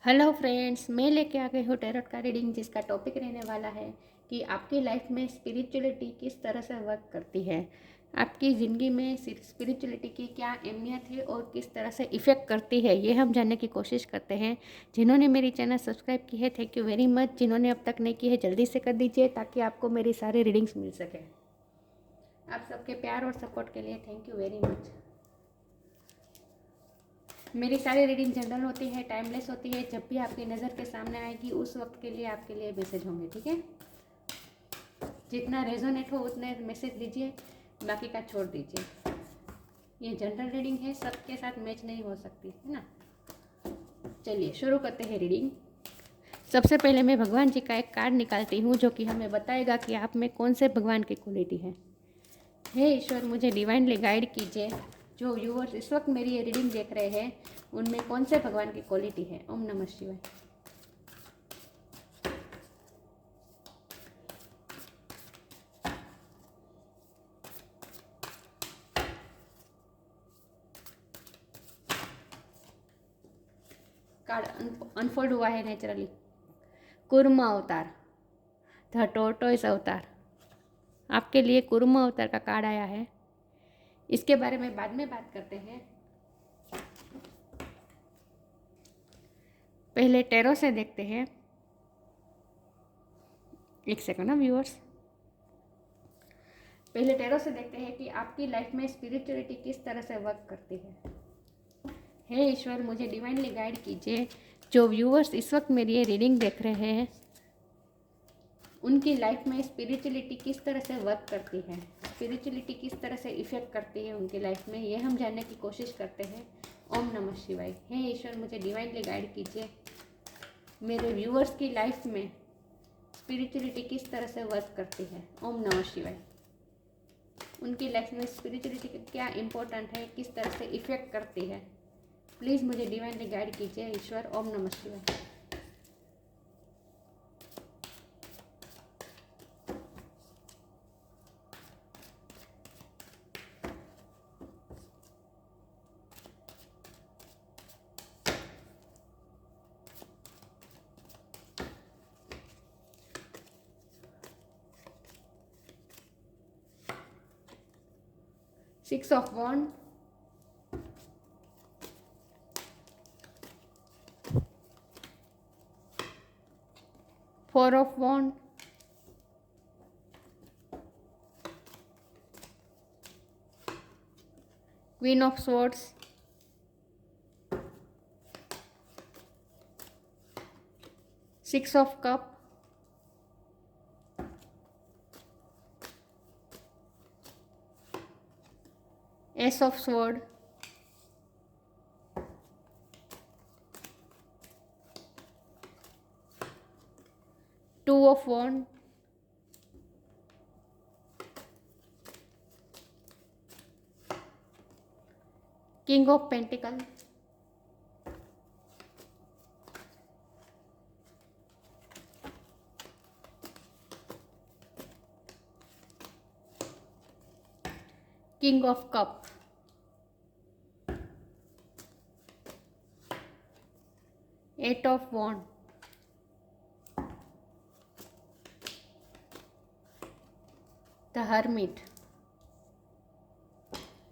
Hello friends, मैं लेके आ गई हूँ टैरोट का रीडिंग, जिसका टॉपिक रहने वाला है कि आपकी लाइफ में स्पिरिचुअलिटी किस तरह से वर्क करती है। आपकी ज़िंदगी में स्पिरिचुअलिटी की क्या अहमियत है और किस तरह से इफ़ेक्ट करती है, ये हम जानने की कोशिश करते हैं। जिन्होंने मेरी चैनल सब्सक्राइब की है, थैंक यू वेरी मच। जिन्होंने अब तक नहीं की है, जल्दी से कर दीजिए ताकि आपको मेरी सारी रीडिंग्स मिल सके। आप सबके प्यार और सपोर्ट के लिए थैंक यू वेरी मच। मेरी सारी रीडिंग जनरल होती है, टाइमलेस होती है। जब भी आपकी नज़र के सामने आएगी उस वक्त के लिए आपके लिए मैसेज होंगे, ठीक है। जितना रेजोनेट हो उतने मैसेज दीजिए, बाकी का छोड़ दीजिए। ये जनरल रीडिंग है, सबके साथ मैच नहीं हो सकती है ना। चलिए शुरू करते हैं रीडिंग। सबसे पहले मैं भगवान जी का एक कार्ड निकालती हूँ जो कि हमें बताएगा कि आप में कौन से भगवान की क्वालिटी है। हे ईश्वर, मुझे डिवाइनली गाइड कीजिए। जो व्यूअर्स इस वक्त मेरी ये रीडिंग देख रहे हैं, उनमें कौन से भगवान की क्वालिटी है। ओम नमः शिवाय। कार्ड अनफोल्ड हुआ है नेचुरली। कुर्म अवतार, द टोर्टोइस अवतार। आपके लिए कुर्म अवतार का कार्ड आया है। इसके बारे में बाद में बात करते हैं। पहले टैरो से देखते हैं। एक सेकंड ना व्यूअर्स। पहले टैरो से देखते हैं कि आपकी लाइफ में स्पिरिचुअलिटी किस तरह से वर्क करती है। हे ईश्वर, मुझे डिवाइनली गाइड कीजिए। जो व्यूअर्स इस वक्त मेरी ये रीडिंग देख रहे हैं, उनकी लाइफ में स्पिरिचुअलिटी किस तरह से वर्क करती है, स्पिरिचुअलिटी किस तरह से इफ़ेक्ट करती है उनकी लाइफ में, ये हम जानने की कोशिश करते हैं। ओम नमः शिवाय। हे ईश्वर, मुझे डिवाइनली गाइड कीजिए। मेरे व्यूअर्स की लाइफ में स्पिरिचुअलिटी किस तरह से वर्क करती है। ओम नमः शिवाय। उनकी लाइफ में स्पिरिचुअलिटी क्या इम्पोर्टेंट है, किस तरह से इफ़ेक्ट करती है। प्लीज़ मुझे डिवाइनली गाइड कीजिए ईश्वर। ओम नमः शिवाय। 6 of Wands, 4 of Wands, Queen of Swords, Six of Cups, Ace of Swords, Two of Wands, King of Pentacles, King of Cups, Eight of Wands, The Hermit,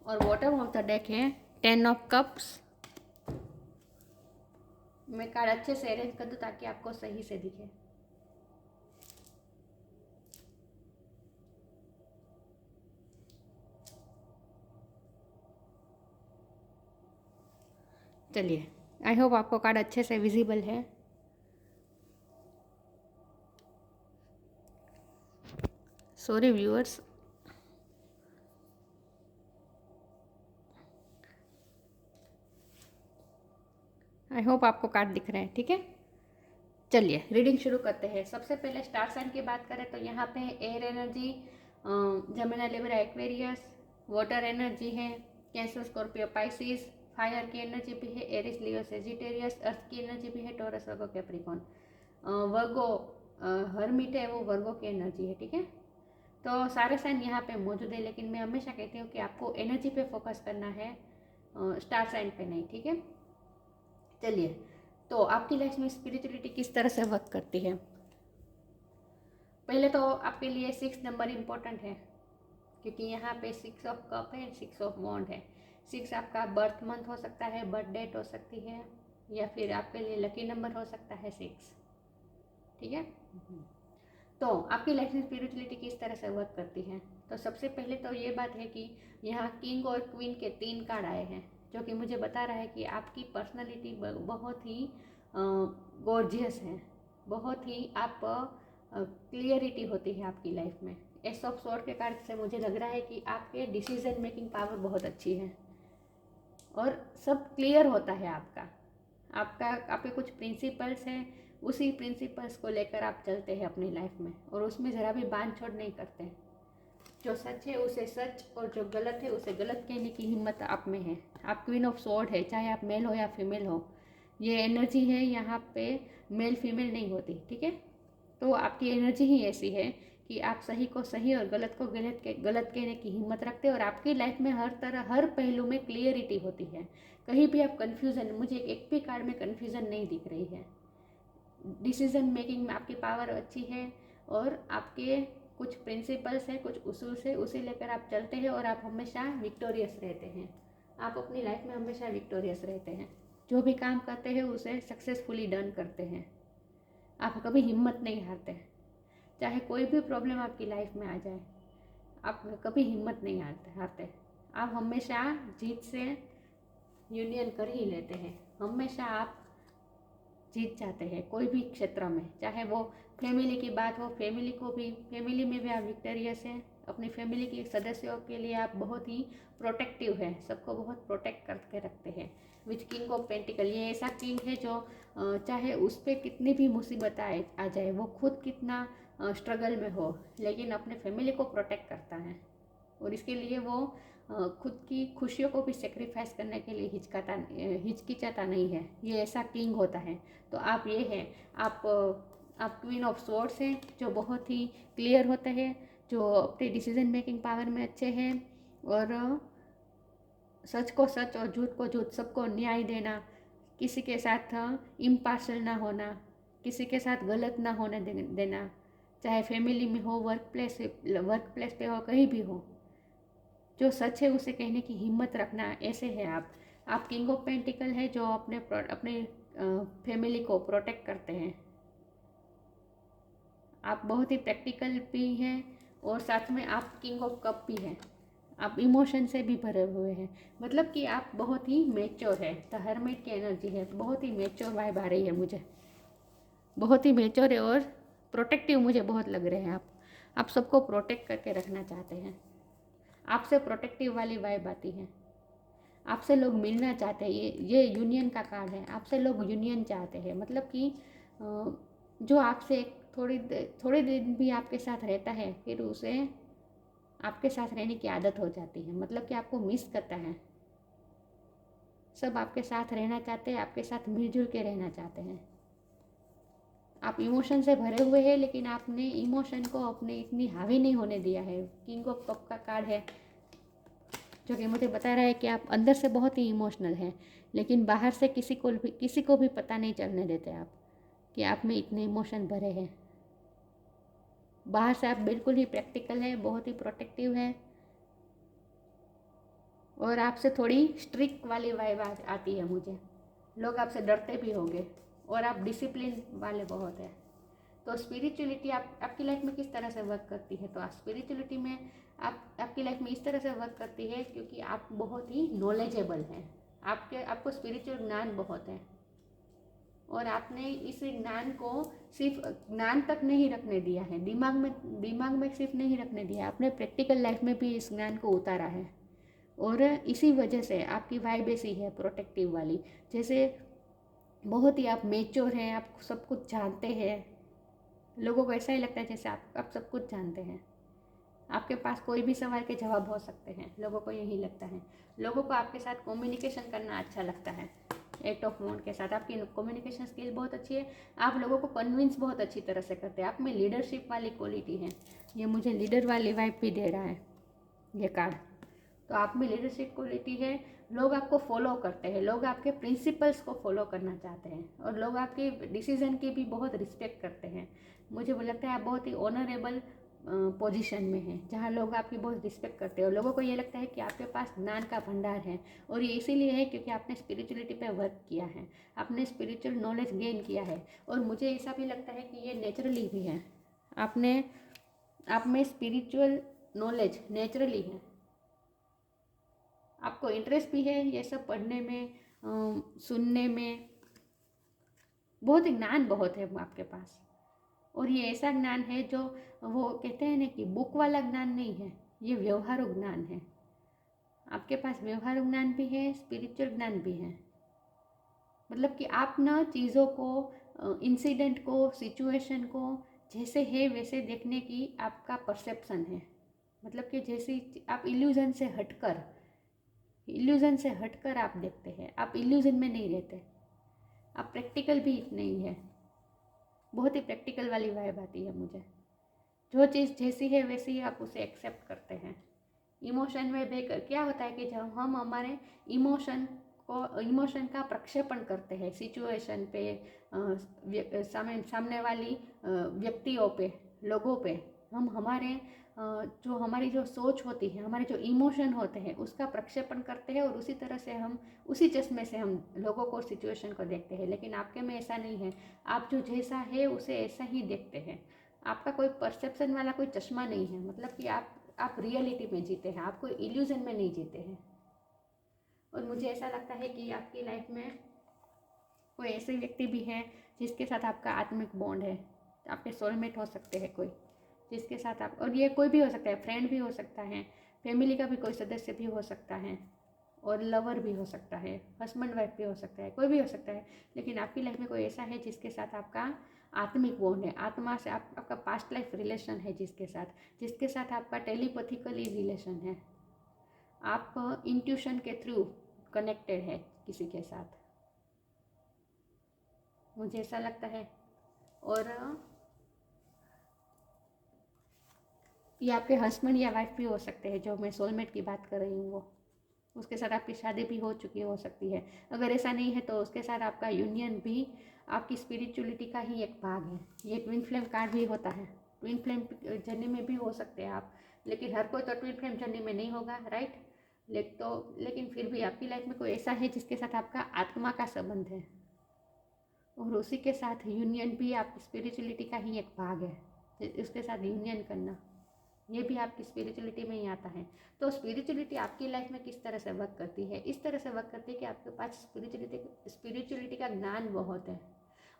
और bottom of the deck है 10 of cups. मैं card अच्छे से arrange कर दूँ ताकि आपको सही से दिखे। चलिए, आई होप आपको कार्ड अच्छे से विजिबल है। Sorry viewers. आई होप आपको कार्ड दिख रहे हैं, ठीक है। चलिए रीडिंग शुरू करते हैं। सबसे पहले स्टार साइन की बात करें तो यहाँ पे एयर एनर्जी, जमिनी लिब्रा एक्वेरियस, वाटर एनर्जी है कैंसर स्कॉर्पियो पाइसिस, फायर की एनर्जी भी है एरिस लियो सेजिटेरियस, अर्थ की एनर्जी भी है टॉरस वर्गो कैप्रिकॉन, वर्गो हर्मिट है वो वर्गो की एनर्जी है, ठीक है। तो सारे साइन यहाँ पे मौजूद है, लेकिन मैं हमेशा कहती हूँ कि आपको एनर्जी पे फोकस करना है, स्टार साइन पे नहीं, ठीक है। चलिए, तो आपकी लाइफ में स्पिरिचुअलिटी किस तरह से वर्क करती है? पहले तो आपके लिए 6 नंबर इम्पोर्टेंट है, क्योंकि यहाँ पे 6 ऑफ कप है, 6 ऑफ वॉन्ड है। 6 आपका बर्थ मंथ हो सकता है, बर्थ डेट हो सकती है, या फिर आपके लिए लकी नंबर हो सकता है 6। ठीक है। तो आपकी लाइफ में स्पिरिचुअलिटी किस तरह से वर्क करती है? तो सबसे पहले तो ये बात है कि यहाँ किंग और क्वीन के 3 कार्ड आए हैं, जो कि मुझे बता रहा है कि आपकी पर्सनालिटी बहुत ही गॉर्जियस है, बहुत ही आप क्लियरिटी होती है आपकी लाइफ में। एस ऑफ स्वॉर्ड के कार्ड से मुझे लग रहा है कि आपके डिसीजन मेकिंग पावर बहुत अच्छी है और सब क्लियर होता है आपके कुछ प्रिंसिपल्स हैं, उसी प्रिंसिपल्स को लेकर आप चलते हैं अपनी लाइफ में, और उसमें ज़रा भी बांध छोड़ नहीं करते। जो सच है उसे सच और जो गलत है उसे गलत कहने की हिम्मत आप में है। आप क्वीन ऑफ स्वॉर्ड है, चाहे आप मेल हो या फीमेल हो, ये एनर्जी है यहाँ पे मेल फीमेल नहीं होती। ठीक है। तो आपकी एनर्जी ही ऐसी है कि आप सही को सही और गलत को गलत कहने की हिम्मत रखते हैं, और आपकी लाइफ में हर पहलू में क्लियरिटी होती है। कहीं भी आप कन्फ्यूज़न, मुझे एक भी कार्ड में कन्फ्यूज़न नहीं दिख रही है। डिसीजन मेकिंग में आपकी पावर अच्छी है, और आपके कुछ प्रिंसिपल्स हैं, कुछ उसूल से उसे लेकर आप चलते हैं, और आप हमेशा विक्टोरियस रहते हैं। आप अपनी लाइफ में हमेशा विक्टोरियस रहते हैं, जो भी काम करते हैं उसे सक्सेसफुली डन करते हैं। आप कभी हिम्मत नहीं हारते, चाहे कोई भी प्रॉब्लम आपकी लाइफ में आ जाए, आप कभी हिम्मत नहीं हारते। आप हमेशा जीत से यूनियन कर ही लेते हैं, हमेशा आप जीत जाते हैं कोई भी क्षेत्र में। चाहे वो फैमिली की बात हो, फैमिली में भी आप विक्टोरियस हैं। अपनी फैमिली के सदस्यों के लिए आप बहुत ही प्रोटेक्टिव हैं, सबको बहुत प्रोटेक्ट करके रखते हैं। विच किंग ऑफ पेंटिकल, ये ऐसा किंग है जो चाहे उस पर कितनी भी मुसीबत आ जाए, वो खुद कितना स्ट्रगल में हो, लेकिन अपने फैमिली को प्रोटेक्ट करता है, और इसके लिए वो खुद की खुशियों को भी सेक्रीफाइस करने के लिए हिचकिचाता नहीं है। ये ऐसा किंग होता है। तो आप ये हैं, आप क्वीन ऑफ स्वॉर्ड्स हैं, जो बहुत ही क्लियर होते हैं, जो अपने डिसीजन मेकिंग पावर में अच्छे हैं, और सच को सच और झूठ को झूठ, सबको न्याय देना, किसी के साथ इम्पार्शल ना होना, किसी के साथ गलत ना होने देना, चाहे फैमिली में हो, वर्क प्लेस पे हो, कहीं भी हो, जो सच है उसे कहने की हिम्मत रखना, ऐसे है आप किंग ऑफ पेंटिकल है, जो अपने फैमिली को प्रोटेक्ट करते हैं। आप बहुत ही प्रैक्टिकल भी हैं, और साथ में आप किंग ऑफ कप भी हैं। आप इमोशन से भी भरे हुए हैं, मतलब कि आप बहुत ही मैच्योर है। द हर्मिट की एनर्जी है, बहुत ही मैच्योर वाइब आ रही है मुझे, बहुत ही मैच्योर है, और प्रोटेक्टिव मुझे बहुत लग रहे हैं आप सबको प्रोटेक्ट करके रखना चाहते हैं। आपसे प्रोटेक्टिव वाली वाइब आती है, आपसे लोग मिलना चाहते हैं। ये यूनियन का कार्ड है, आपसे लोग यूनियन चाहते हैं, मतलब कि जो आपसे थोड़ी दिन भी आपके साथ रहता है, फिर उसे आपके साथ रहने की आदत हो जाती है, मतलब कि आपको मिस करता है। सब आपके साथ रहना चाहते हैं, आपके साथ मिलजुल के रहना चाहते हैं। आप इमोशन से भरे हुए हैं, लेकिन आपने इमोशन को अपने इतनी हावी नहीं होने दिया है। किंग ऑफ कप का कार्ड है, जो कि मुझे बता रहा है कि आप अंदर से बहुत ही इमोशनल हैं, लेकिन बाहर से किसी को भी पता नहीं चलने देते आप कि आप में इतने इमोशन भरे हैं। बाहर से आप बिल्कुल ही प्रैक्टिकल है, बहुत ही प्रोटेक्टिव है, और आपसे थोड़ी स्ट्रिक्ट वाली वाइब आती है मुझे। लोग आपसे डरते भी होंगे, और आप डिसिप्लिन वाले बहुत हैं। तो स्पिरिचुअलिटी आपकी लाइफ में किस तरह से वर्क करती है? तो स्पिरिचुअलिटी में आपकी लाइफ में इस तरह से वर्क करती है, क्योंकि आप बहुत ही नॉलेजेबल हैं। आपको स्पिरिचुअल ज्ञान बहुत है, और आपने इस ज्ञान को सिर्फ ज्ञान तक नहीं रखने दिया है, दिमाग में सिर्फ नहीं रखने दिया, आपने प्रैक्टिकल लाइफ में भी इस ज्ञान को उतारा है। और इसी वजह से आपकी वाइब ऐसी है प्रोटेक्टिव वाली, जैसे बहुत ही आप मेच्योर हैं, आप सब कुछ जानते हैं। लोगों को ऐसा ही लगता है जैसे आप सब कुछ जानते हैं। आपके पास कोई भी सवाल के जवाब हो सकते हैं, लोगों को यही लगता है। लोगों को आपके साथ कम्युनिकेशन करना अच्छा लगता है। 8 ऑफ वॉन्ड के साथ आपकी कम्युनिकेशन स्किल बहुत अच्छी है, आप लोगों को कन्विंस बहुत अच्छी तरह से करते हैं। आप में लीडरशिप वाली क्वालिटी है, ये मुझे लीडर वाली वाइब भी दे रहा है ये कार्ड। तो आप में लीडरशिप क्वालिटी है, लोग आपको फॉलो करते हैं, लोग आपके प्रिंसिपल्स को फॉलो करना चाहते हैं और लोग आपके डिसीजन की भी बहुत रिस्पेक्ट करते हैं। मुझे लगता है आप बहुत ही ऑनरेबल पोजीशन में हैं जहाँ लोग आपकी बहुत रिस्पेक्ट करते हैं और लोगों को ये लगता है कि आपके पास ज्ञान का भंडार है। और ये इसीलिए है क्योंकि आपने स्पिरिचुअलिटी पे वर्क किया है, आपने स्पिरिचुअल नॉलेज गेन किया है। और मुझे ऐसा भी लगता है कि ये नेचुरली भी है, आप में स्पिरिचुअल नॉलेज नेचुरली है, आपको इंटरेस्ट भी है ये सब पढ़ने में, सुनने में, बहुत ज्ञान बहुत है आपके पास। और ये ऐसा ज्ञान है जो वो कहते हैं ना कि बुक वाला ज्ञान नहीं है, ये व्यवहारिक ज्ञान है। आपके पास व्यवहारिक ज्ञान भी है, स्पिरिचुअल ज्ञान भी है। मतलब कि आप ना चीज़ों को, इंसिडेंट को, सिचुएशन को जैसे है वैसे देखने की आपका परसेप्शन है। मतलब कि जैसे आप इल्यूजन से हटकर आप देखते हैं, आप इल्यूजन में नहीं रहते, आप प्रैक्टिकल भी नहीं है। बहुत ही प्रैक्टिकल वाली वाइब आती है मुझे। जो चीज़ जैसी है वैसी ही आप उसे एक्सेप्ट करते हैं। इमोशन में बेकर क्या होता है कि जब हम हमारे इमोशन का प्रक्षेपण करते हैं सिचुएशन पे, सामने वाली व्यक्तियों पे, लोगों पे, हम हमारी जो सोच होती है, हमारे जो इमोशन होते हैं उसका प्रक्षेपण करते हैं और उसी तरह से हम उसी चश्मे से हम लोगों को, सिचुएशन को देखते हैं। लेकिन आपके में ऐसा नहीं है, आप जो जैसा है उसे ऐसा ही देखते हैं। आपका कोई परसेप्शन वाला कोई चश्मा नहीं है। मतलब कि आप रियलिटी में जीते हैं, आप कोई इल्यूजन में नहीं जीते हैं। और मुझे ऐसा लगता है कि आपकी लाइफ में कोई ऐसे व्यक्ति भी है जिसके साथ आपका आत्मिक बॉन्ड है, आपके सोलमेट हो सकते हैं कोई, जिसके साथ आप, और ये कोई भी हो सकता है, फ्रेंड भी हो सकता है, फैमिली का भी कोई सदस्य भी हो सकता है, और लवर भी हो सकता है, हस्बैंड वाइफ भी हो सकता है, कोई भी हो सकता है। लेकिन आपकी लाइफ में कोई ऐसा है जिसके साथ आपका आत्मिक बॉन्ड है, आत्मा से आपका पास्ट लाइफ रिलेशन है, जिसके साथ आपका टेलीपैथिकली रिलेशन है, आप इंट्यूशन के थ्रू कनेक्टेड है किसी के साथ, मुझे ऐसा लगता है। और ये आपके हस्बैंड या वाइफ भी हो सकते हैं, जो मैं सोलमेट की बात कर रही हूँ वो, उसके साथ आपकी शादी भी हो चुकी हो सकती है। अगर ऐसा नहीं है तो उसके साथ आपका यूनियन भी आपकी स्पिरिचुअलिटी का ही एक भाग है। ये ट्विन फ्लेम कार्ड भी होता है, ट्विन फ्लेम जर्नी में भी हो सकते हैं आप, लेकिन हर कोई तो ट्विन फ्लेम जर्नी में नहीं होगा, राइट। लेकिन फिर भी आपकी लाइफ में कोई ऐसा है जिसके साथ आपका आत्मा का संबंध है, और उसी के साथ यूनियन भी आपकी स्पिरिचुअलिटी का ही एक भाग है। उसके साथ यूनियन करना ये भी आपकी स्पिरिचुअलिटी में ही आता है। तो स्पिरिचुअलिटी आपकी लाइफ में किस तरह से वर्क करती है, इस तरह से वर्क करती है कि आपके पास स्पिरिचुअलिटी का ज्ञान बहुत है।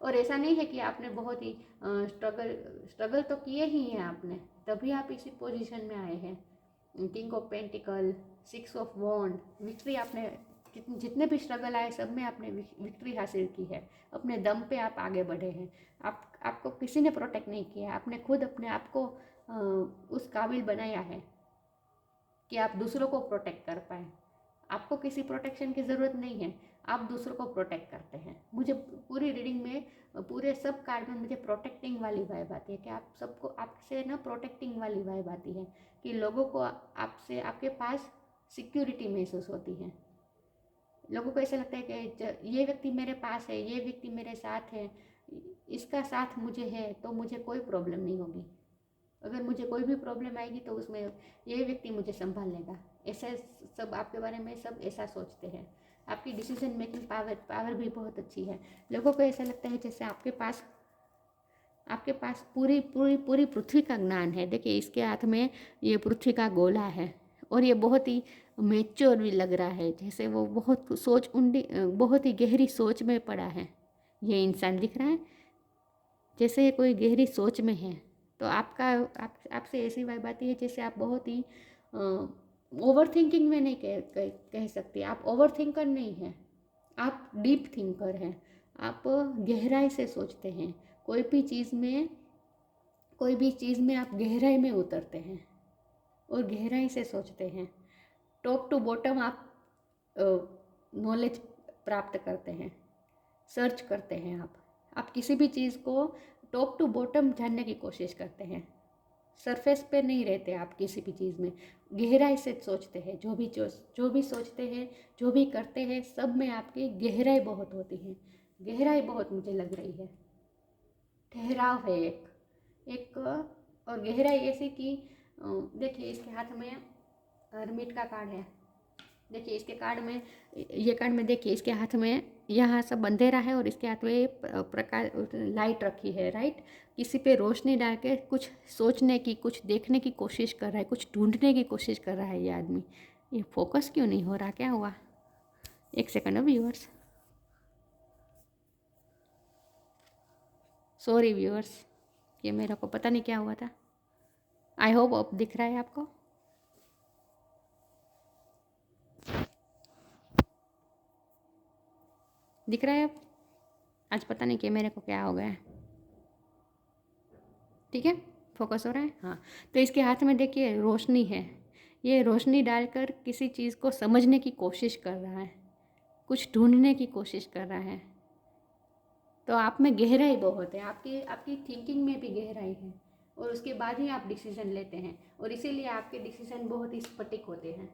और ऐसा नहीं है कि आपने बहुत ही स्ट्रगल तो किए ही हैं आपने, तभी आप इसी पोजीशन में आए हैं। King of pentacle, 6 of wand, victory आपने, जितने भी स्ट्रगल आए सब में आपने विक्ट्री हासिल की है, अपने दम पे आप आगे बढ़े हैं। आपको किसी ने प्रोटेक्ट नहीं किया, आपने खुद अपने आप को उस काबिल बनाया है कि आप दूसरों को प्रोटेक्ट कर पाए। आपको किसी प्रोटेक्शन की ज़रूरत नहीं है, आप दूसरों को प्रोटेक्ट करते हैं। मुझे पूरी रीडिंग में, पूरे सब कार्ड में मुझे प्रोटेक्टिंग वाली वाइब आती है कि आप सबको आपसे ना प्रोटेक्टिंग वाली वाइब आती है कि लोगों को आपसे, आपके पास सिक्योरिटी महसूस होती है। लोगों को ऐसा लगता है कि ये व्यक्ति मेरे पास है, ये व्यक्ति मेरे साथ है, इसका साथ मुझे है तो मुझे कोई प्रॉब्लम नहीं होगी। अगर मुझे कोई भी प्रॉब्लम आएगी तो उसमें ये व्यक्ति मुझे संभाल लेगा। ऐसे सब आपके बारे में सब ऐसा सोचते हैं। आपकी डिसीजन मेकिंग पावर भी बहुत अच्छी है। लोगों को ऐसा लगता है जैसे आपके पास पूरी पूरी पूरी पृथ्वी का ज्ञान है। देखिए इसके हाथ में ये पृथ्वी का गोला है और ये बहुत ही मैच्योर भी लग रहा है, जैसे वो बहुत ही गहरी सोच में पड़ा है। ये इंसान दिख रहा है जैसे कोई गहरी सोच में है। तो आपसे ऐसी वाइब आती है जैसे आप बहुत ही ओवर थिंकिंग में नहीं कह सकते, आप ओवर थिंकर नहीं हैं, आप डीप थिंकर हैं। आप गहराई से सोचते हैं, कोई भी चीज़ में आप गहराई में उतरते हैं और गहराई से सोचते हैं। टॉप टू बॉटम आप नॉलेज प्राप्त करते हैं, सर्च करते हैं। आप किसी भी चीज़ को टॉप टू बॉटम जानने की कोशिश करते हैं। सरफेस पे नहीं रहते आप किसी भी चीज़ में, गहराई से सोचते हैं। जो भी सोचते हैं, जो भी करते हैं, सब में आपकी गहराई बहुत होती है। गहराई बहुत मुझे लग रही है, ठहराव है एक और गहराई ऐसी कि देखिए इसके हाथ में हरमिट का कार्ड है। देखिए इसके कार्ड में, ये कार्ड में देखिए इसके हाथ में यहाँ सब अंधेरा है और इसके हाथ में प्रकाश लाइट रखी है, राइट। किसी पे रोशनी डाल के कुछ सोचने की, कुछ देखने की कोशिश कर रहा है, कुछ ढूंढने की कोशिश कर रहा है ये आदमी। ये फोकस क्यों नहीं हो रहा, क्या हुआ? एक सेकंड व्यूअर्स, सॉरी व्यूअर्स, ये मेरे को पता नहीं क्या हुआ था। आई होप अब दिख रहा है आपको। दिख रहा है अब? आज पता नहीं कि मेरे को क्या हो गया है। ठीक है, फोकस हो रहा है। हाँ, तो इसके हाथ में देखिए रोशनी है। ये रोशनी डालकर किसी चीज़ को समझने की कोशिश कर रहा है, कुछ ढूंढने की कोशिश कर रहा है। तो आप में गहराई बहुत है, आपकी थिंकिंग में भी गहराई है, और उसके बाद ही आप डिसीज़न लेते हैं, और इसीलिए आपके डिसीज़न बहुत ही स्फटिक होते हैं।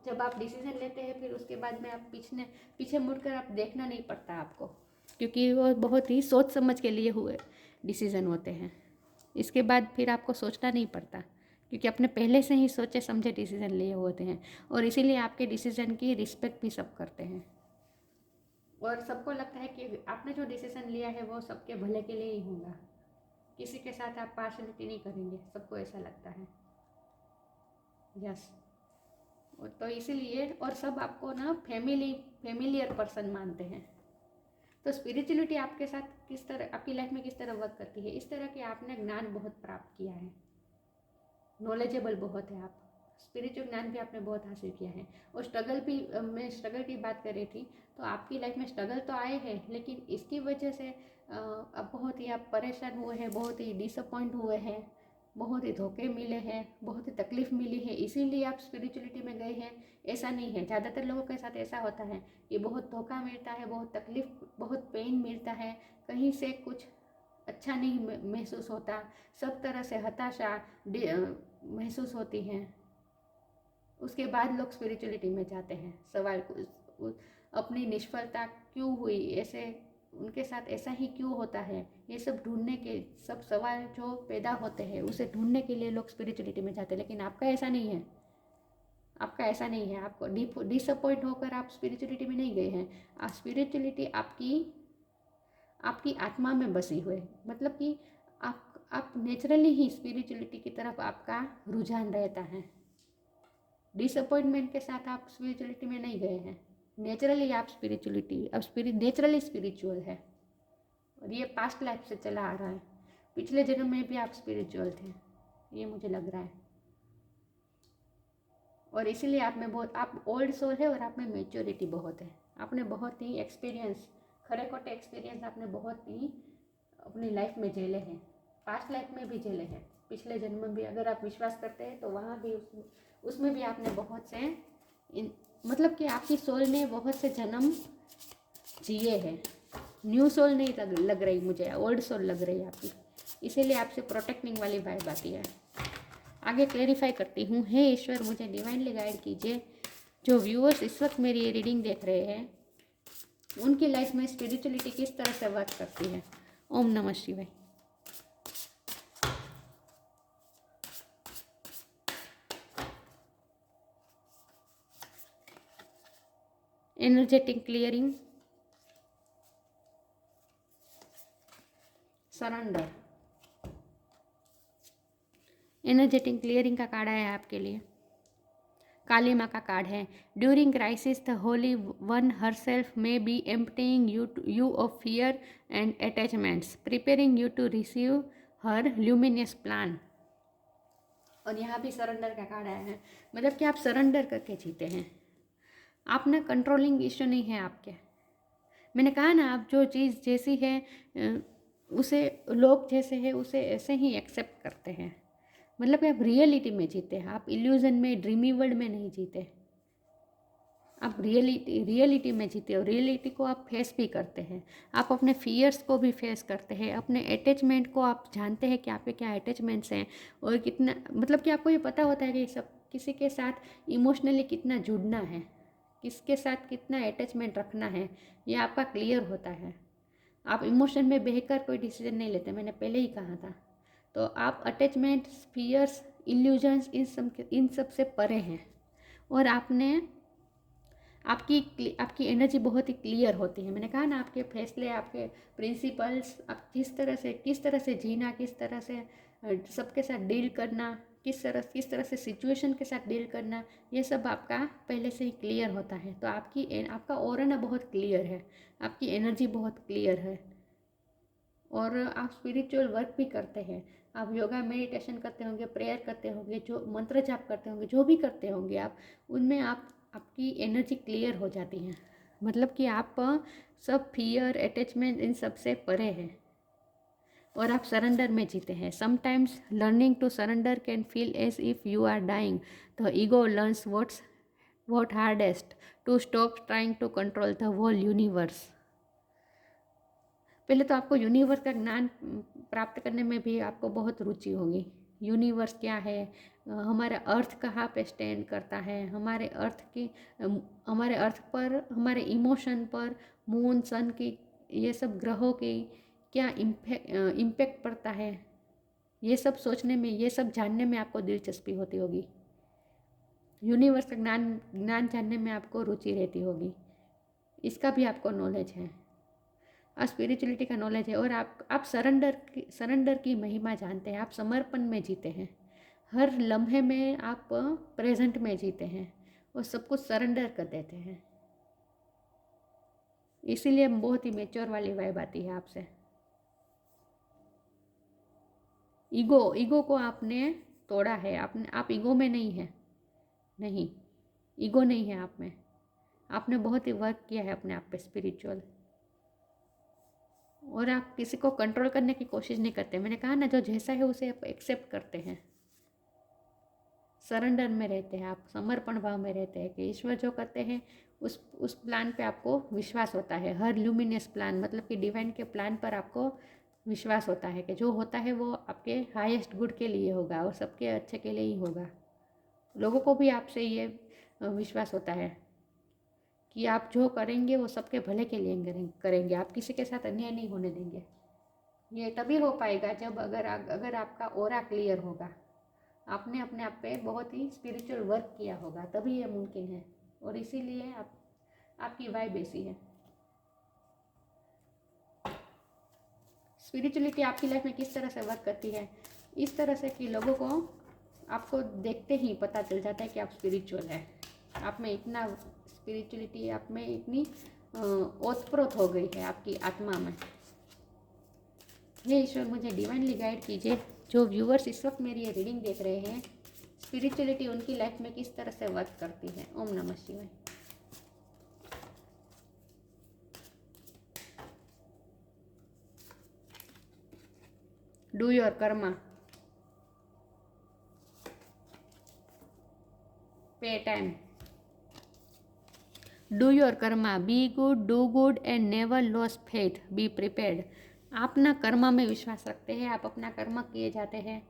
जब आप डिसीज़न लेते हैं फिर उसके बाद में आप पीछे मुड़कर आप देखना नहीं पड़ता आपको, क्योंकि वो बहुत ही सोच समझ के लिए हुए डिसीज़न होते हैं। इसके बाद फिर आपको सोचना नहीं पड़ता, क्योंकि अपने पहले से ही सोचे समझे डिसीज़न लिए होते हैं, और इसीलिए आपके डिसीज़न की रिस्पेक्ट भी सब करते हैं, और सबको लगता है कि आपने जो डिसीज़न लिया है वो सबके भले के लिए ही होगा। किसी के साथ आप पार्शलिटी नहीं करेंगे, सबको ऐसा लगता है। यस, तो इसीलिए, और सब आपको ना फेमिलियर पर्सन मानते हैं। तो स्पिरिचुअलिटी आपके साथ किस तरह, आपकी लाइफ में किस तरह वर्क करती है, इस तरह कि आपने ज्ञान बहुत प्राप्त किया है, नॉलेजेबल बहुत है आप, स्पिरिचुअल ज्ञान भी आपने बहुत हासिल किया है। और स्ट्रगल भी, मैं स्ट्रगल की बात कर रही थी, तो आपकी लाइफ में स्ट्रगल तो आए हैं, लेकिन इसकी वजह से अब बहुत ही आप परेशान हुए हैं, बहुत ही डिसअपॉइंट हुए हैं, बहुत ही धोखे मिले हैं, बहुत ही तकलीफ मिली है, इसीलिए आप स्पिरिचुअलिटी में गए हैं। ऐसा नहीं है, ज़्यादातर लोगों के साथ ऐसा होता है कि बहुत धोखा मिलता है, बहुत तकलीफ, बहुत पेन मिलता है, कहीं से कुछ अच्छा नहीं महसूस होता, सब तरह से हताशा महसूस होती है। उसके बाद लोग स्पिरिचुअलिटी में जाते हैं। सवाल अपनी निष्फलता क्यों हुई, ऐसे उनके साथ ऐसा ही क्यों होता है, ये सब ढूंढने के, सब सवाल जो पैदा होते हैं उसे ढूंढने के लिए लोग स्पिरिचुअलिटी में जाते हैं। लेकिन आपका ऐसा नहीं है, आपका ऐसा नहीं है। आपको डिसअपॉइंट होकर आप स्पिरिचुअलिटी में नहीं गए हैं। स्पिरिचुअलिटी आपकी आत्मा में बसी हुई, मतलब कि आप नेचुरली ही स्पिरिचुअलिटी की तरफ आपका रुझान रहता है। डिसअपॉइंटमेंट के साथ आप स्पिरिचुअलिटी में नहीं गए हैं, नेचुरली आप नेचुरली स्पिरिचुअल है, और ये पास्ट लाइफ से चला आ रहा है। पिछले जन्म में भी आप स्पिरिचुअल थे, ये मुझे लग रहा है, और इसीलिए आप ओल्ड सोल है, और आप में मेच्योरिटी बहुत है। आपने बहुत ही एक्सपीरियंस, खरे खोटे एक्सपीरियंस आपने बहुत ही अपनी लाइफ में झेले हैं, पास्ट लाइफ में भी झेले हैं, पिछले जन्म में भी। अगर आप विश्वास करते हैं तो वहाँ भी उसमें भी आपने बहुत से मतलब कि आपकी सोल ने बहुत से जन्म जिए हैं। न्यू सोल नहीं लग रही मुझे, ओल्ड सोल लग रही है आपकी, इसीलिए आपसे प्रोटेक्टिंग वाली वाइब आती है। आगे क्लेरिफाई करती हूँ। हे ईश्वर, मुझे डिवाइनली गाइड कीजिए। जो व्यूअर्स इस वक्त मेरी ये रीडिंग देख रहे हैं, उनकी लाइफ में स्पिरिचुअलिटी किस तरह से वर्क करती है। ओम नमः शिवाय। Energetic clearing, surrender. Energetic clearing का कार्ड है आपके लिए, काली माँ का कार्ड है। During crisis the holy one herself may be emptying you of fear and attachments, preparing you to receive her luminous plan. और यहाँ भी सरेंडर का कार्ड आया है, मतलब कि आप सरेंडर करके जीते हैं। आप ना कंट्रोलिंग इश्यू नहीं है आपके। मैंने कहा ना, आप जो चीज़ जैसी है उसे, लोग जैसे है उसे ऐसे ही एक्सेप्ट करते हैं। मतलब कि आप रियलिटी में जीते हैं, आप इल्यूजन में, ड्रीमी वर्ल्ड में नहीं जीते। आप रियलिटी में जीते हो, रियलिटी को आप फेस भी करते हैं, आप अपने फियर्स को भी फेस करते हैं, अपने अटैचमेंट को आप जानते हैं कि आपके क्या अटैचमेंट्स हैं और कितना, मतलब कि आपको ये पता होता है कि सब किसी के साथ इमोशनली कितना जुड़ना है, किसके साथ कितना अटैचमेंट रखना है, ये आपका क्लियर होता है। आप इमोशन में बहकर कोई डिसीजन नहीं लेते, मैंने पहले ही कहा था। तो आप अटैचमेंट, फियर्स, इल्यूजन्स इन सब से परे हैं और आपकी एनर्जी बहुत ही क्लियर होती है। मैंने कहा ना, आपके फैसले, आपके प्रिंसिपल्स, आप किस तरह से जीना, किस तरह से सबके साथ डील करना, किस तरह से सिचुएशन के साथ डील करना, ये सब आपका पहले से ही क्लियर होता है। तो आपका ऑरा ना बहुत क्लियर है, आपकी एनर्जी बहुत क्लियर है और आप स्पिरिचुअल वर्क भी करते हैं। आप योगा मेडिटेशन करते होंगे, प्रेयर करते होंगे, जो मंत्र जाप करते होंगे, जो भी करते होंगे आप, उनमें आपकी एनर्जी क्लियर हो जाती है। मतलब कि आप सब फियर, अटैचमेंट, इन सब से परे हैं और आप सरेंडर में जीते हैं। Sometimes learning to surrender can feel as if you are dying. The ego learns what hardest to stop trying to control the whole universe. पहले तो आपको यूनिवर्स का ज्ञान प्राप्त करने में भी आपको बहुत रुचि होगी। यूनिवर्स क्या है, हमारा अर्थ कहाँ पे स्टैंड करता है, हमारे अर्थ पर, हमारे इमोशन पर, मून, सन की, ये सब ग्रहों की क्या इम्पैक्ट पड़ता है, ये सब सोचने में, ये सब जानने में आपको दिलचस्पी होती होगी। यूनिवर्स का ज्ञान जानने में आपको रुचि रहती होगी, इसका भी आपको नॉलेज है, स्पिरिचुअलिटी का नॉलेज है। और आप सरेंडर की महिमा जानते हैं, आप समर्पण में जीते हैं, हर लम्हे में आप प्रेजेंट में जीते हैं और सब कुछ सरेंडर कर देते हैं। इसीलिए बहुत ही मेच्योर वाली वाइब आती है आपसे। ईगो को आपने तोड़ा है, आप ईगो में नहीं है, नहीं, ईगो नहीं है आप में। आपने बहुत ही वर्क किया है अपने आप पे स्पिरिचुअल, और आप किसी को कंट्रोल करने की कोशिश नहीं करते। मैंने कहा ना, जो जैसा है उसे आप एक्सेप्ट करते हैं, सरेंडर में रहते हैं, आप समर्पण भाव में रहते हैं कि ईश्वर जो करते हैं उस प्लान पे आपको विश्वास होता है। हर ल्यूमिनियस प्लान, मतलब कि डिवाइन के प्लान पर आपको विश्वास होता है कि जो होता है वो आपके हाईएस्ट गुड के लिए होगा और सबके अच्छे के लिए ही होगा। लोगों को भी आपसे ये विश्वास होता है कि आप जो करेंगे वो सबके भले के लिए करेंगे, आप किसी के साथ अन्याय नहीं होने देंगे। ये तभी हो पाएगा जब अगर आपका ऑरा क्लियर होगा, आपने अपने आप पे बहुत ही स्पिरिचुअल वर्क किया होगा, तभी ये मुमकिन है। और इसीलिए आपकी वाइब ऐसी है। स्पिरिचुअलिटी आपकी लाइफ में किस तरह से वर्क करती है, इस तरह से कि लोगों को आपको देखते ही पता चल जाता है कि आप स्पिरिचुअल है। आप में इतना स्पिरिचुअलिटी, आप में इतनी ओतप्रोत हो गई है आपकी आत्मा में। हे ईश्वर, मुझे डिवाइनली गाइड कीजिए। जो व्यूअर्स इस वक्त मेरी ये रीडिंग देख रहे हैं, स्पिरिचुअलिटी उनकी लाइफ में किस तरह से वर्क करती है। ओम नमः शिवाय। डू योर कर्मा, पे time, do your Karma, be good, do good and never loss faith, be prepared. आप ना कर्मा में विश्वास रखते हैं, आप अपना कर्म किए जाते हैं,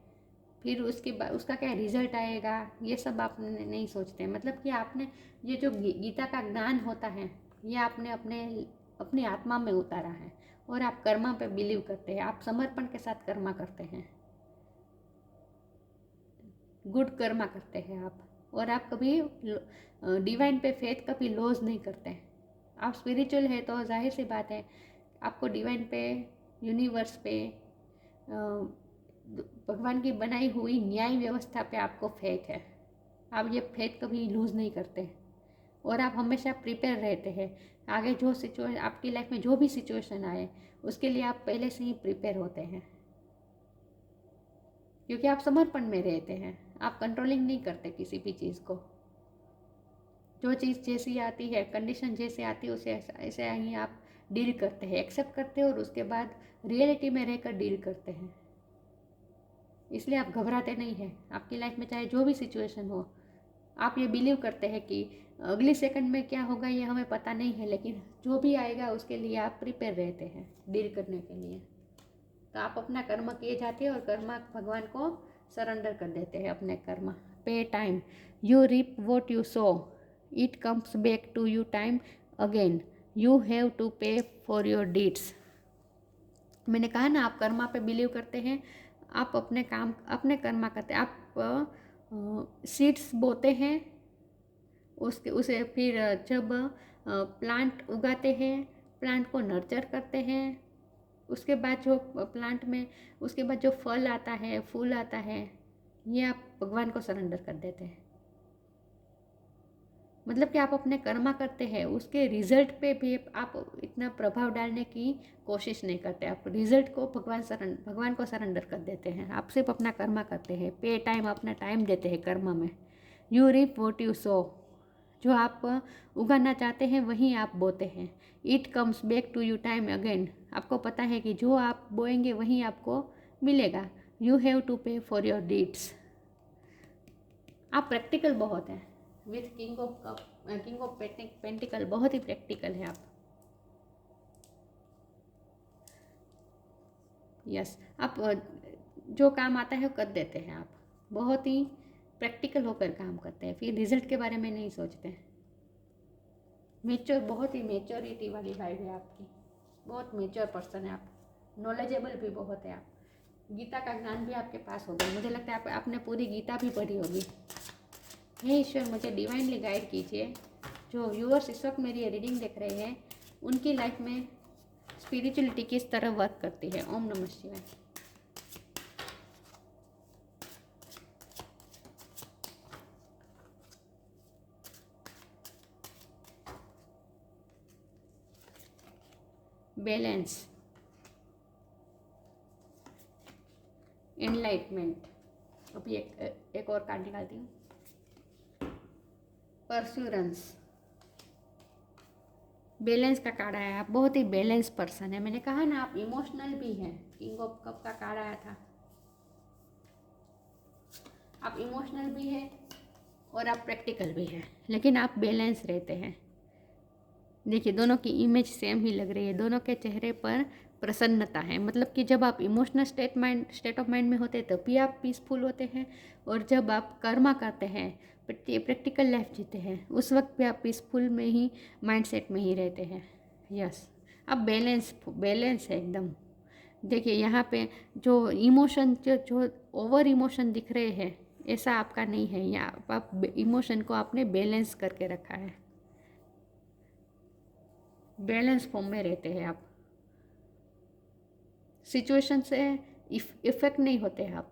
फिर उसके बाद उसका क्या रिजल्ट आएगा ये सब आप नहीं सोचते। मतलब कि आपने ये जो गीता का ज्ञान होता है, ये आपने अपनी आत्मा में उतारा है और आप कर्मा पे बिलीव करते हैं, आप समर्पण के साथ कर्मा करते हैं, गुड कर्मा करते हैं आप। और आप कभी डिवाइन पे फेथ कभी लॉस नहीं करते। आप स्पिरिचुअल है तो जाहिर सी बात है आपको डिवाइन पे, यूनिवर्स पे, भगवान की बनाई हुई न्याय व्यवस्था पे आपको फेथ है। आप ये फेथ कभी लूज़ नहीं करते और आप हमेशा प्रिपेयर रहते हैं। आगे जो सिचुएशन आपकी लाइफ में, जो भी सिचुएशन आए, उसके लिए आप पहले से ही प्रिपेयर होते हैं, क्योंकि आप समर्पण में रहते हैं। आप कंट्रोलिंग नहीं करते किसी भी चीज़ को। जो चीज़ जैसी आती है, कंडीशन जैसे आती है, उसे ऐसे ही आप डील करते हैं, एक्सेप्ट करते हैं और उसके बाद रियलिटी में रहकर डील करते हैं। इसलिए आप घबराते नहीं हैं। आपकी लाइफ में चाहे जो भी सिचुएशन हो, आप ये बिलीव करते हैं कि अगली सेकंड में क्या होगा ये हमें पता नहीं है, लेकिन जो भी आएगा उसके लिए आप प्रिपेयर रहते हैं डील करने के लिए। तो आप अपना कर्म किए जाते हैं और कर्म भगवान को सरेंडर कर देते हैं अपने कर्म पे। Time you reap what you sow, it comes back to you time again, you have to pay for your deeds. मैंने कहा ना, आप कर्मा पे बिलीव करते हैं, आप अपने काम अपने कर्मा करते हैं। आप सीड्स बोते हैं, उसके उसे फिर जब प्लांट उगाते हैं, प्लांट को नर्चर करते हैं, उसके बाद जो प्लांट में उसके बाद जो फल आता है, फूल आता है, ये आप भगवान को सरेंडर कर देते हैं। मतलब कि आप अपने कर्मा करते हैं, उसके रिजल्ट पे भी आप इतना प्रभाव डालने की कोशिश नहीं करते। आप रिजल्ट को भगवान को सरेंडर कर देते हैं। आप सिर्फ अपना कर्मा करते हैं, पे टाइम अपना टाइम देते हैं कर्मा में। You reap what you sow, जो आप उगाना चाहते हैं वहीं आप बोते हैं। It comes back to you time again, आपको पता है कि जो आप बोएंगे वहीं आपको मिलेगा। You have to pay for your deeds. आप प्रैक्टिकल बहुत हैं विथ किंग ऑफ पेंटिकल, बहुत ही प्रैक्टिकल है आप। यस, आप जो काम आता है वो कर देते हैं। आप बहुत ही प्रैक्टिकल होकर काम करते हैं, फिर रिजल्ट के बारे में नहीं सोचते। मेच्योर, बहुत ही मेच्योरिटी वाली वाइब है आपकी, बहुत मेच्योर पर्सन है आप। नॉलेजेबल भी बहुत है आप, गीता का ज्ञान भी आपके पास होगा। मुझे लगता है आपने पूरी गीता भी पढ़ी होगी। हे ईश्वर, मुझे डिवाइनली गाइड कीजिए। जो व्यूअर्स इस वक्त मेरी रीडिंग देख रहे हैं, उनकी लाइफ में स्पिरिचुअलिटी किस तरह वर्क करती है। ओम नमः शिवाय। बैलेंस, एनलाइटमेंट, अभी एक और कार्ड निकालती हूँ। परस्यूरेंस, बैलेंस का कार्ड आया। आप बहुत ही बैलेंस पर्सन है। मैंने कहा ना, आप इमोशनल भी हैं। किंग ऑफ कप का कार्ड आया था। आप इमोशनल भी हैं और आप प्रैक्टिकल भी हैं, लेकिन आप बैलेंस रहते हैं। देखिए, दोनों की इमेज सेम ही लग रही है। दोनों के चेहरे पर प्रसन्नता है। मतलब कि जब आप इमोशनल स्टेट ऑफ माइंड में होते हैं तब भी आप पीसफुल होते हैं, और जब आप कर्मा करते हैं, प्रैक्टिकल लाइफ जीते हैं, उस वक्त भी आप पीसफुल में ही माइंडसेट में ही रहते हैं। यस, आप बैलेंस है एकदम। देखिए यहाँ पे जो इमोशन जो ओवर इमोशन दिख रहे हैं, ऐसा आपका नहीं है। यहाँ आप इमोशन को आपने बैलेंस करके रखा है। बैलेंस फॉर्म में रहते हैं आप। सिचुएशन से इफ़ेक्ट नहीं होते हैं आप।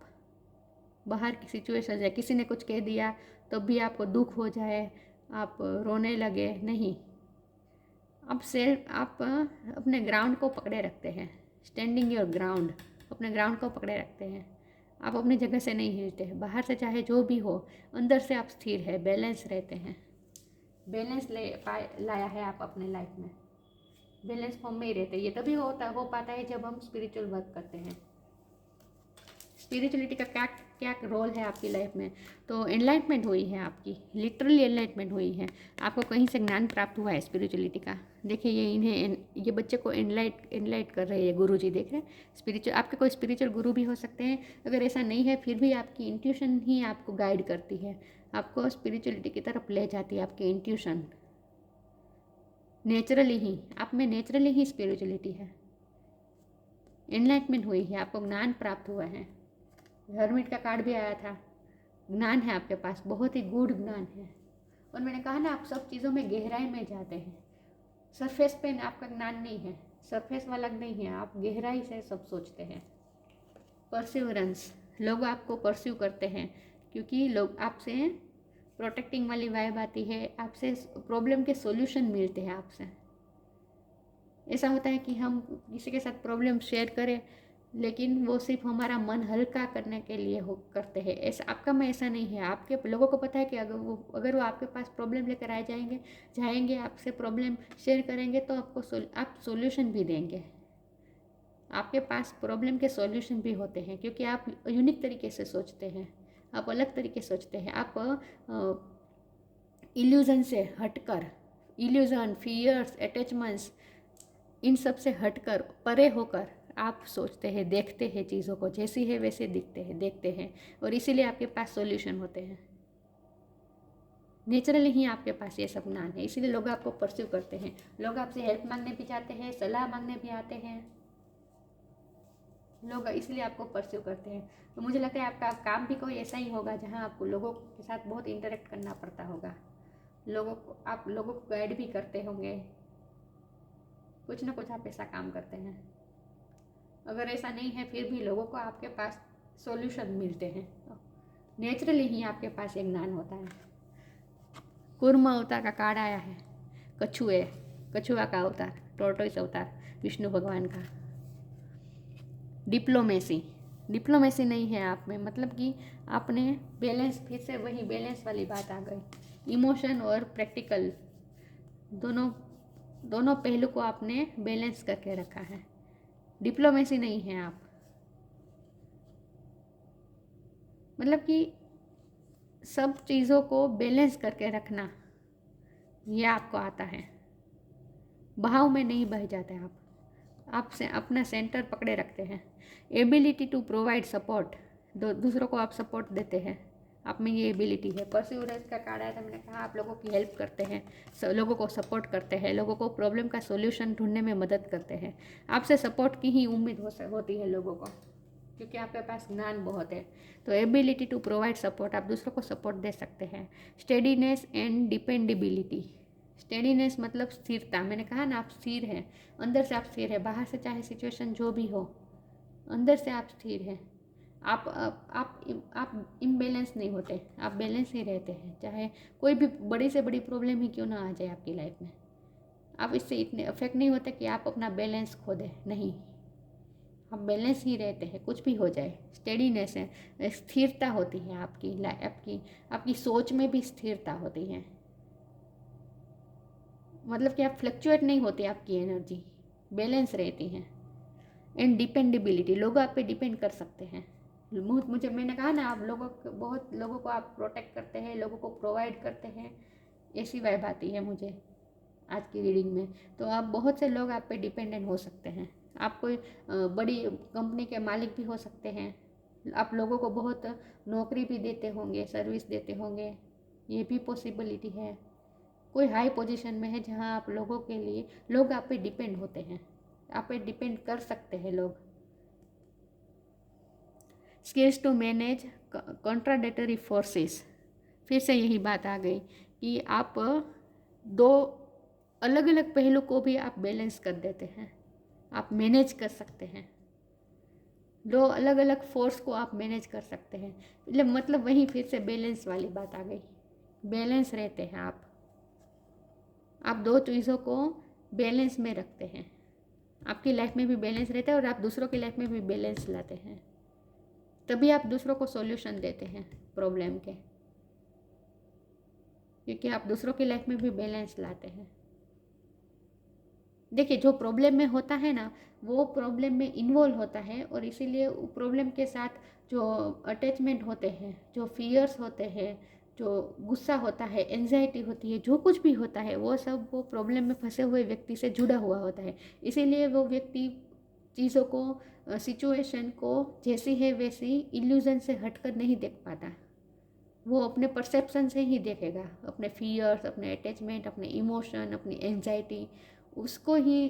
बाहर की सिचुएशन है, किसी ने कुछ कह दिया तो भी आपको दुख हो जाए, आप रोने लगे, नहीं। आप अपने ग्राउंड को पकड़े रखते हैं। स्टैंडिंग योर ग्राउंड, अपने ग्राउंड को पकड़े रखते हैं। आप अपनी जगह से नहीं हिलते हैं। बाहर से चाहे जो भी हो, अंदर से आप स्थिर है, बैलेंस रहते हैं। बैलेंस लाया है आप अपने लाइफ में। बैलेंस फॉर्म में ही रहते हैं। ये तभी हो पाता है जब हम स्पिरिचुअल वर्क करते हैं। स्पिरिचुअलिटी का क्या क्या रोल है आपकी लाइफ में। तो एनलाइटमेंट हुई है आपकी, लिटरली एनलाइटमेंट हुई है। आपको कहीं से ज्ञान प्राप्त हुआ है स्पिरिचुअलिटी का। देखिए, ये बच्चे को एनलाइट कर रहे हैं गुरु जी, देख रहे हैं। स्पिरिचुअल, आपके कोई स्पिरिचुअल गुरु भी हो सकते हैं। अगर ऐसा नहीं है फिर भी आपकी इंट्यूशन ही आपको गाइड करती है, आपको स्पिरिचुअलिटी की तरफ ले जाती है। आपकी इंट्यूशन नेचुरली ही, आप में नेचुरली ही स्पिरिचुअलिटी है। एनलाइटमेंट हुई है, आपको ज्ञान प्राप्त हुआ है। हर्मिट का कार्ड भी आया था। ज्ञान है आपके पास, बहुत ही गूढ़ ज्ञान है। और मैंने कहा ना, आप सब चीज़ों में गहराई में जाते हैं। सरफेस पे आपका ज्ञान नहीं है, सरफेस वाला नहीं है, आप गहराई से सब सोचते हैं। परसिवरेंस, लोग आपको परस्यू करते हैं क्योंकि लोग आपसे प्रोटेक्टिंग वाली वाइब आती है, आपसे प्रॉब्लम के सॉल्यूशन मिलते हैं आपसे। ऐसा होता है कि हम किसी के साथ प्रॉब्लम शेयर करें, लेकिन वो सिर्फ हमारा मन हल्का करने के लिए करते हैं। ऐसा आपका में ऐसा नहीं है। आपके लोगों को पता है कि अगर वो आपके पास प्रॉब्लम लेकर आ जाएंगे आपसे प्रॉब्लम शेयर करेंगे तो आप सॉल्यूशन भी देंगे। आपके पास प्रॉब्लम के सॉल्यूशन भी होते हैं क्योंकि आप यूनिक तरीके से सोचते हैं, आप अलग तरीके से सोचते हैं। आप इल्यूज़न से हटकर, इल्यूज़न, फियर्स, अटैचमेंट्स, इन सब से हटकर, परे होकर आप सोचते हैं, देखते हैं, चीज़ों को जैसी है वैसे दिखते हैं, देखते हैं, और इसीलिए आपके पास सॉल्यूशन होते हैं। नेचुरली ही आपके पास ये सब ज्ञान है, इसीलिए लोग आपको परस्यू करते हैं, लोग आपसे हेल्प मांगने भी जाते हैं, सलाह मांगने भी आते हैं, लोग इसलिए आपको परस्यू करते हैं। तो मुझे लगता है आपका काम भी कोई ऐसा ही होगा जहाँ आपको लोगों के साथ बहुत इंटरेक्ट करना पड़ता होगा, आप लोगों को गाइड भी करते होंगे, कुछ ना कुछ आप ऐसा काम करते हैं। अगर ऐसा नहीं है फिर भी लोगों को आपके पास सॉल्यूशन मिलते हैं, नेचुरली ही आपके पास एक ज्ञान होता है। कूर्म अवतार का कार्ड आया है, कछुआ का अवतार, टॉर्टोइस अवतार विष्णु भगवान का। डिप्लोमेसी नहीं है आप में, मतलब कि आपने बैलेंस, फिर से वही बैलेंस वाली बात आ गई। इमोशन और प्रैक्टिकल दोनों पहलू को आपने बैलेंस करके रखा है। डिप्लोमेसी नहीं है आप, मतलब कि सब चीज़ों को बैलेंस करके रखना ये आपको आता है। बहाव में नहीं बह जाते आप से अपना सेंटर पकड़े रखते हैं। एबिलिटी टू प्रोवाइड सपोर्ट, दूसरों को आप सपोर्ट देते हैं, आप में ये एबिलिटी है। परसिवरेंस का कार्ड आया था, मैंने कहा आप लोगों की हेल्प करते हैं, लोगों को सपोर्ट करते हैं, लोगों को प्रॉब्लम का सोल्यूशन ढूंढने में मदद करते हैं। आपसे सपोर्ट की ही उम्मीद होती है लोगों को, क्योंकि आपके पास ज्ञान बहुत है। तो एबिलिटी टू प्रोवाइड सपोर्ट, आप दूसरों को सपोर्ट दे सकते हैं। स्टेडीनेस एंड डिपेंडेबिलिटी, स्टेडीनेस मतलब स्थिरता, मैंने कहा ना आप स्थिर हैं, अंदर से आप स्थिर है, बाहर से चाहे सिचुएशन जो भी हो, अंदर से आप स्थिर हैं। आप इम्बैलेंस नहीं होते, आप बैलेंस ही रहते हैं, चाहे कोई भी बड़ी से बड़ी प्रॉब्लम ही क्यों ना आ जाए आपकी लाइफ में, आप इससे इतने अफेक्ट नहीं होते कि आप अपना बैलेंस खो दें, नहीं, आप बैलेंस ही रहते हैं, कुछ भी हो जाए। स्टेडीनेस है, स्थिरता होती है आपकी सोच में भी स्थिरता होती है, मतलब कि आप फ्लक्चुएट नहीं होती, आपकी एनर्जी बैलेंस रहती है। एंड डिपेंडेबिलिटी, लोग आप पे डिपेंड कर सकते हैं। मुझे मैंने कहा ना, आप बहुत लोगों को आप प्रोटेक्ट करते हैं, लोगों को प्रोवाइड करते हैं, ऐसी वाइब आती है मुझे आज की रीडिंग में। तो आप बहुत से लोग आप पे डिपेंडेंट हो सकते हैं, आप कोई बड़ी कंपनी के मालिक भी हो सकते हैं, आप लोगों को बहुत नौकरी भी देते होंगे, सर्विस देते होंगे, ये भी पॉसिबिलिटी है। कोई हाई पोजीशन में है जहाँ आप लोगों के लिए, लोग आप पे डिपेंड होते हैं, आप पे डिपेंड कर सकते हैं लोग। Skills to manage contradictory forces, फिर से यही बात आ गई कि आप दो अलग अलग पहलू को भी आप बैलेंस कर देते हैं, आप मैनेज कर सकते हैं, दो अलग अलग फोर्स को आप मैनेज कर सकते हैं। मतलब वही फिर से बैलेंस वाली बात आ गई, बैलेंस रहते हैं आप दो चीज़ों को बैलेंस में रखते हैं, आपकी लाइफ में भी बैलेंस रहता है और आप दूसरों की लाइफ में भी बैलेंस लाते हैं, तभी आप दूसरों को सॉल्यूशन देते हैं प्रॉब्लम के, क्योंकि आप दूसरों की लाइफ में भी बैलेंस लाते हैं। देखिए, जो प्रॉब्लम में होता है ना, वो प्रॉब्लम में इन्वॉल्व होता है, और इसीलिए प्रॉब्लम के साथ जो अटैचमेंट होते हैं, जो फियर्स होते हैं, जो गुस्सा होता है, एंजाइटी होती है, जो कुछ भी होता है, वो सब वो प्रॉब्लम में फंसे हुए व्यक्ति से जुड़ा हुआ होता है। इसीलिए वो व्यक्ति चीज़ों को, सिचुएशन को जैसी है वैसी इल्यूजन से हटकर नहीं देख पाता, वो अपने परसेप्शन से ही देखेगा, अपने फियर्स, अपने अटैचमेंट, अपने इमोशन, अपनी एंजाइटी, उसको ही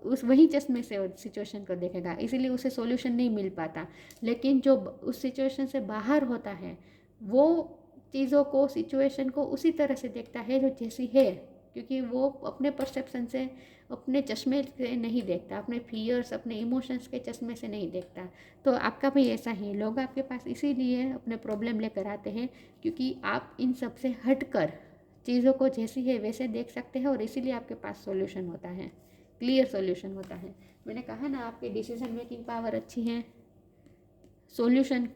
उस वही चश्मे से सिचुएशन को देखेगा, इसीलिए उसे सॉल्यूशन नहीं मिल पाता। लेकिन जो उस सिचुएशन से बाहर होता है, वो चीज़ों को, सिचुएशन को उसी तरह से देखता है जो जैसी है, क्योंकि वो अपने परसेप्शन से, अपने चश्मे से नहीं देखता, अपने फियर्स, अपने इमोशंस के चश्मे से नहीं देखता। तो आपका भी ऐसा ही, लोग आपके पास इसीलिए अपने प्रॉब्लम लेकर आते हैं, क्योंकि आप इन सब से हटकर चीज़ों को जैसी है वैसे देख सकते हैं, और इसीलिए आपके पास सॉल्यूशन होता है, क्लियर सॉल्यूशन होता है। मैंने कहा ना, आपकी डिसीजन मेकिंग पावर अच्छी है, सॉल्यूशन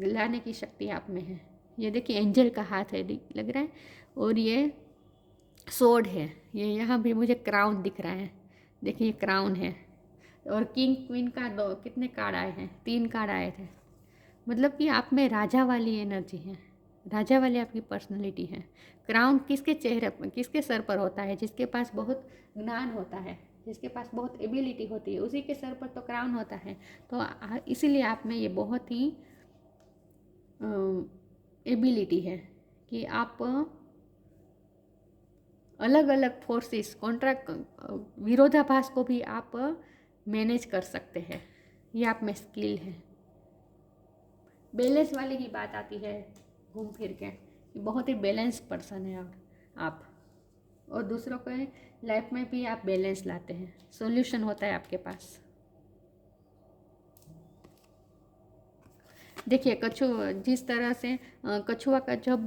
लाने की शक्ति आप में है। ये देखिए, एंजल का हाथ है लग रहा है, और ये सोड है, ये यहाँ भी मुझे क्राउन दिख रहा है, देखिए क्राउन है, और किंग क्वीन का कितने कार्ड आए हैं, 3 कार्ड आए थे, मतलब कि आप में राजा वाली एनर्जी है, राजा वाली आपकी पर्सनैलिटी है। क्राउन किसके चेहरे पर, किसके सर पर होता है? जिसके पास बहुत ज्ञान होता है, जिसके पास बहुत एबिलिटी होती है, उसी के सर पर तो क्राउन होता है। तो इसीलिए आप में ये बहुत ही एबिलिटी है कि आप अलग अलग फोर्सेस, कॉन्ट्रैक्ट, विरोधाभास को भी आप मैनेज कर सकते हैं। ये आप में स्किल है। बैलेंस वाली ही बात आती है घूम फिर के, बहुत ही बैलेंस पर्सन है आप। और दूसरों के लाइफ में भी आप बैलेंस लाते हैं, सॉल्यूशन होता है आपके पास। देखिए जिस तरह से कछुआ का जब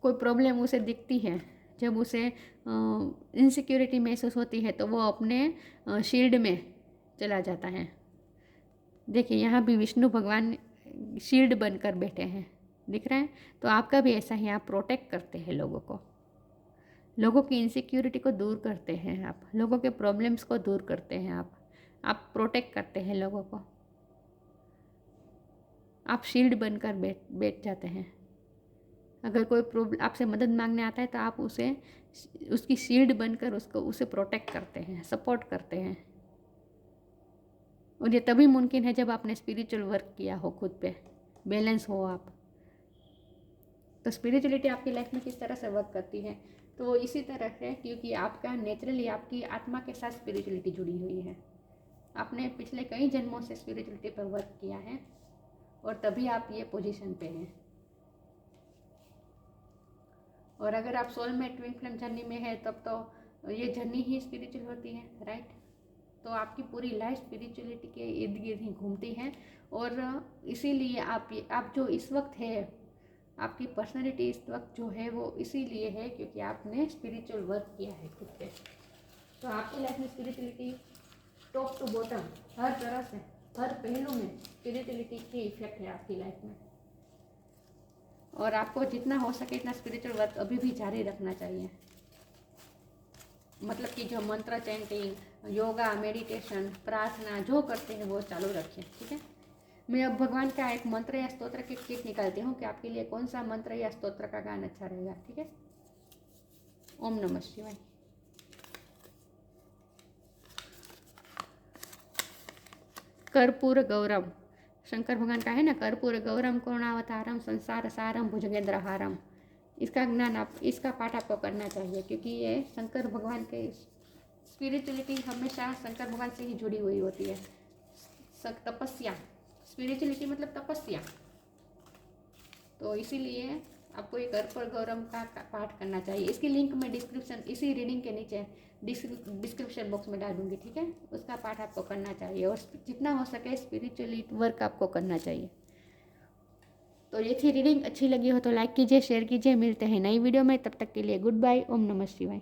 कोई प्रॉब्लम उसे दिखती है, जब उसे इनसिक्योरिटी महसूस होती है, तो वो अपने शील्ड में चला जाता है। देखिए यहाँ भी विष्णु भगवान शील्ड बनकर बैठे हैं, दिख रहे हैं? तो आपका भी ऐसा ही, आप प्रोटेक्ट करते हैं लोगों को, लोगों की इनसिक्योरिटी को दूर करते हैं आप, लोगों के प्रॉब्लम्स को दूर करते हैं आप प्रोटेक्ट करते हैं लोगों को, आप शील्ड बनकर बैठ जाते हैं। अगर कोई प्रॉब्लम आपसे मदद मांगने आता है तो आप उसकी शील्ड बनकर उसे प्रोटेक्ट करते हैं, सपोर्ट करते हैं। और ये तभी मुमकिन है जब आपने स्पिरिचुअल वर्क किया हो, खुद पे बैलेंस हो आप। तो स्पिरिचुअलिटी आपकी लाइफ में किस तरह से वर्क करती है? तो इसी तरह से, क्योंकि आपका नेचुरली आपकी आत्मा के साथ स्पिरिचुअलिटी जुड़ी हुई है। आपने पिछले कई जन्मों से स्पिरिचुअलिटी पर वर्क किया है और तभी आप ये पोजीशन पे हैं। और अगर आप सोल में ट्विन फ्लेम जर्नी में है, तब तो ये जर्नी ही स्पिरिचुअल होती है, राइट? तो आपकी पूरी लाइफ स्पिरिचुअलिटी के इर्द गिर्द ही घूमती है। और इसीलिए आप जो इस वक्त है, आपकी पर्सनैलिटी इस वक्त जो है वो इसीलिए है क्योंकि आपने स्पिरिचुअल वर्क किया है खुद पे। तो आपकी लाइफ में स्पिरिचुअलिटी टॉप टू बॉटम हर तरह से, हर पहलू में स्पिरिचुअलिटी की इफेक्ट है आपकी लाइफ में। और आपको जितना हो सके इतना स्पिरिचुअल वर्क अभी भी जारी रखना चाहिए। मतलब कि जो मंत्र चैंटिंग, योगा, मेडिटेशन, प्रार्थना जो करते हैं वो चालू रखें, ठीक है? मैं अब भगवान का एक मंत्र या स्तोत्र की किट निकालती हूँ कि आपके लिए कौन सा मंत्र या स्तोत्र का गान अच्छा रहेगा, ठीक है? ओम नमः शिवाय। कर्पूर गौरम, शंकर भगवान का है ना, कर्पूर गौरम करुणावतारम संसार सारम भुजगेंद्र हारम। इसका ज्ञान इसका पाठ आपको करना चाहिए क्योंकि ये शंकर भगवान के स्पिरिचुअलिटी हमेशा शंकर भगवान से ही जुड़ी हुई होती है। तपस्या, स्पिरिचुअलिटी मतलब तपस्या। तो इसीलिए आपको ये कर्पूर गौरम का पाठ करना चाहिए। इसकी लिंक मैं डिस्क्रिप्शन, इसी रीडिंग के नीचे डिस्क्रिप्शन बॉक्स में डाल दूँगी, ठीक है? उसका पाठ आपको करना चाहिए और जितना हो सके स्पिरिचुअली वर्क आपको करना चाहिए। तो ये थी रीडिंग। अच्छी लगी हो तो लाइक कीजिए, शेयर कीजिए। मिलते हैं नई वीडियो में, तब तक के लिए गुड बाय। ओम नमः शिवाय।